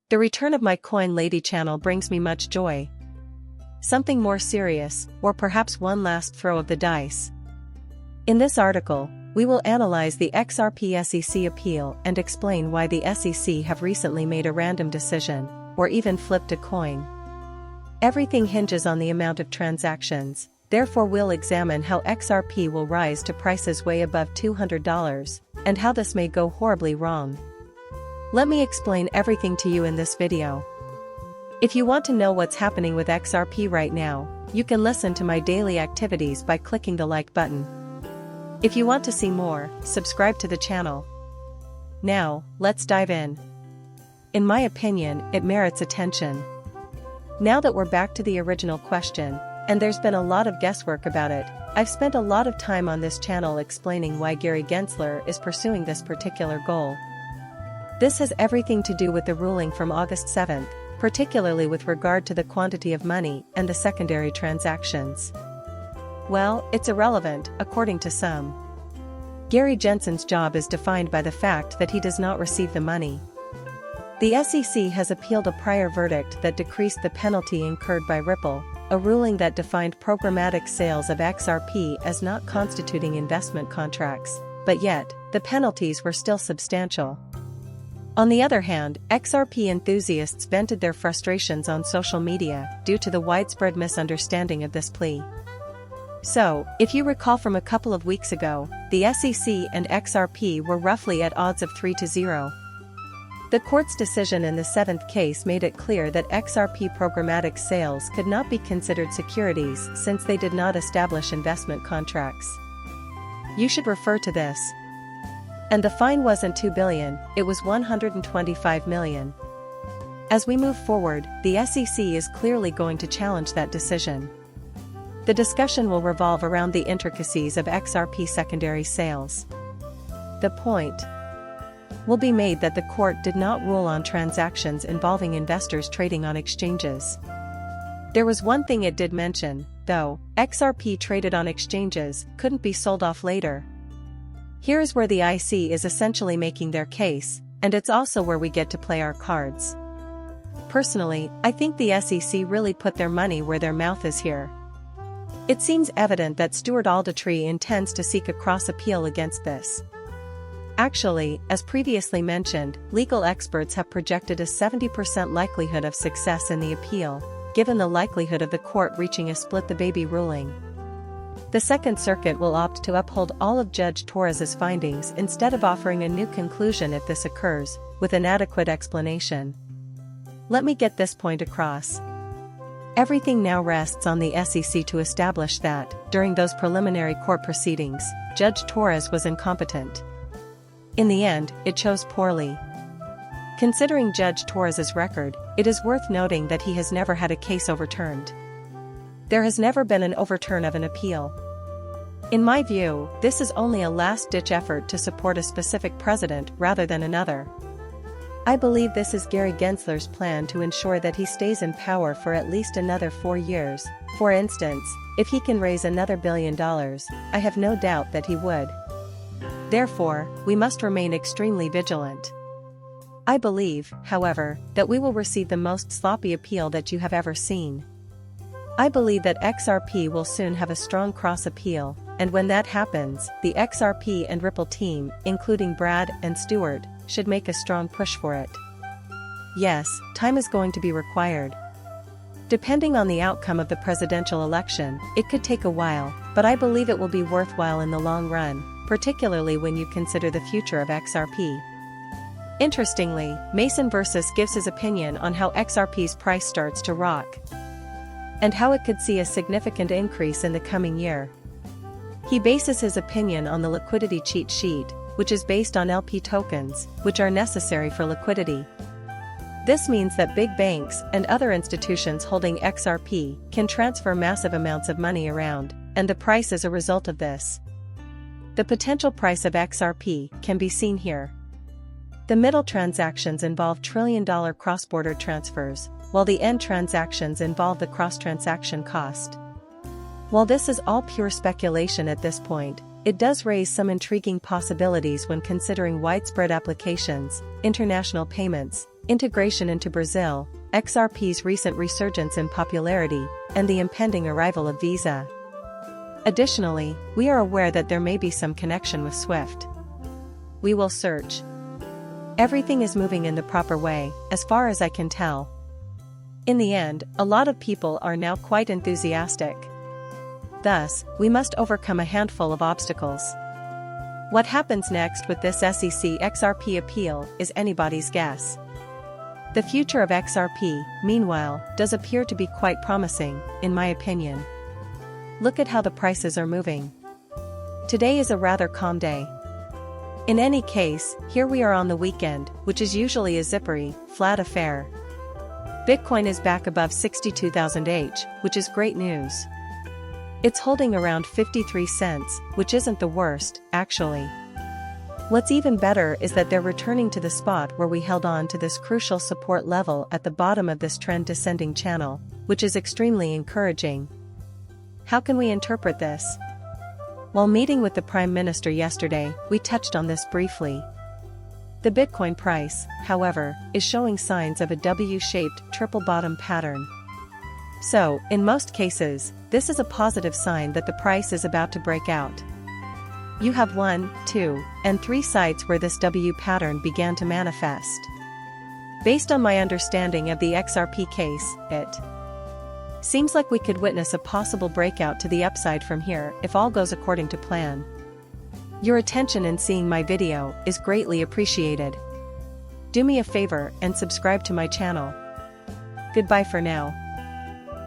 The return of my Coin Lady channel brings me much joy. Something more serious, or perhaps one last throw of the dice. In this article, we will analyze the XRP SEC appeal and explain why the SEC have recently made a random decision, or even flipped a coin. Everything hinges on the amount of transactions, therefore we'll examine how XRP will rise to prices way above $200, and how this may go horribly wrong. Let me explain everything to you in this video. If you want to know what's happening with XRP right now, you can listen to my daily activities by clicking the like button. If you want to see more, subscribe to the channel. Now, let's dive in. In my opinion, it merits attention. Now that we're back to the original question, and there's been a lot of guesswork about it, I've spent a lot of time on this channel explaining why Gary Gensler is pursuing this particular goal. This has everything to do with the ruling from August 7th, particularly with regard to the quantity of money and the secondary transactions. Well, it's irrelevant, according to some. Gary Gensler's job is defined by the fact that he does not receive the money. The SEC has appealed a prior verdict that decreased the penalty incurred by Ripple, a ruling that defined programmatic sales of XRP as not constituting investment contracts, but yet, the penalties were still substantial. On the other hand, XRP enthusiasts vented their frustrations on social media due to the widespread misunderstanding of this plea. So, if you recall from a couple of weeks ago, the SEC and XRP were roughly at odds of 3-0. The court's decision in the seventh case made it clear that XRP programmatic sales could not be considered securities since they did not establish investment contracts. You should refer to this. And the fine wasn't $2 billion, it was $125 million. As we move forward, the SEC is clearly going to challenge that decision. The discussion will revolve around the intricacies of XRP secondary sales. The point will be made that the court did not rule on transactions involving investors trading on exchanges. There was one thing it did mention, though: XRP traded on exchanges couldn't be sold off later. Here's where the IC is essentially making their case, and it's also where we get to play our cards. Personally, I think the SEC really put their money where their mouth is here. It seems evident that Stuart Alditree intends to seek a cross-appeal against this. Actually, as previously mentioned, legal experts have projected a 70% likelihood of success in the appeal, given the likelihood of the court reaching a split-the-baby ruling. The Second Circuit will opt to uphold all of Judge Torres's findings instead of offering a new conclusion if this occurs, with an adequate explanation. Let me get this point across. Everything now rests on the SEC to establish that, during those preliminary court proceedings, Judge Torres was incompetent. In the end, it chose poorly. Considering Judge Torres's record, it is worth noting that he has never had a case overturned. There has never been an overturn of an appeal. In my view, this is only a last-ditch effort to support a specific president rather than another. I believe this is Gary Gensler's plan to ensure that he stays in power for at least another 4 years. For instance, if he can raise another $1 billion, I have no doubt that he would. Therefore, we must remain extremely vigilant. I believe, however, that we will receive the most sloppy appeal that you have ever seen. I believe that XRP will soon have a strong cross-appeal, and when that happens, the XRP and Ripple team, including Brad and Stuart, should make a strong push for it. Yes, time is going to be required. Depending on the outcome of the presidential election, it could take a while, but I believe it will be worthwhile in the long run, particularly when you consider the future of XRP. Interestingly, Mason Versus gives his opinion on how XRP's price starts to rock, and how it could see a significant increase in the coming year. He bases his opinion on the liquidity cheat sheet, which is based on LP tokens, which are necessary for liquidity. This means that big banks and other institutions holding XRP can transfer massive amounts of money around, and the price is a result of this. The potential price of XRP can be seen here. The middle transactions involve trillion-dollar cross-border transfers, while the end transactions involve the cross-transaction cost. While this is all pure speculation at this point, it does raise some intriguing possibilities when considering widespread applications, international payments, integration into Brazil, XRP's recent resurgence in popularity, and the impending arrival of Visa. Additionally, we are aware that there may be some connection with SWIFT. We will search. Everything is moving in the proper way, as far as I can tell. In the end, a lot of people are now quite enthusiastic. Thus, we must overcome a handful of obstacles. What happens next with this SEC XRP appeal is anybody's guess. The future of XRP, meanwhile, does appear to be quite promising, in my opinion. Look at how the prices are moving. Today is a rather calm day. In any case, here we are on the weekend, which is usually a zippery, flat affair. Bitcoin is back above 62,000 H, which is great news. It's holding around 53 cents, which isn't the worst, actually. What's even better is that they're returning to the spot where we held on to this crucial support level at the bottom of this trend descending channel, which is extremely encouraging. How can we interpret this? While meeting with the Prime Minister yesterday, we touched on this briefly. The Bitcoin price, however, is showing signs of a W-shaped triple bottom pattern. So, in most cases, this is a positive sign that the price is about to break out. You have 1, 2, and 3 sites where this W pattern began to manifest. Based on my understanding of the XRP case, it seems like we could witness a possible breakout to the upside from here if all goes according to plan. Your attention in seeing my video is greatly appreciated. Do me a favor and subscribe to my channel. Goodbye for now.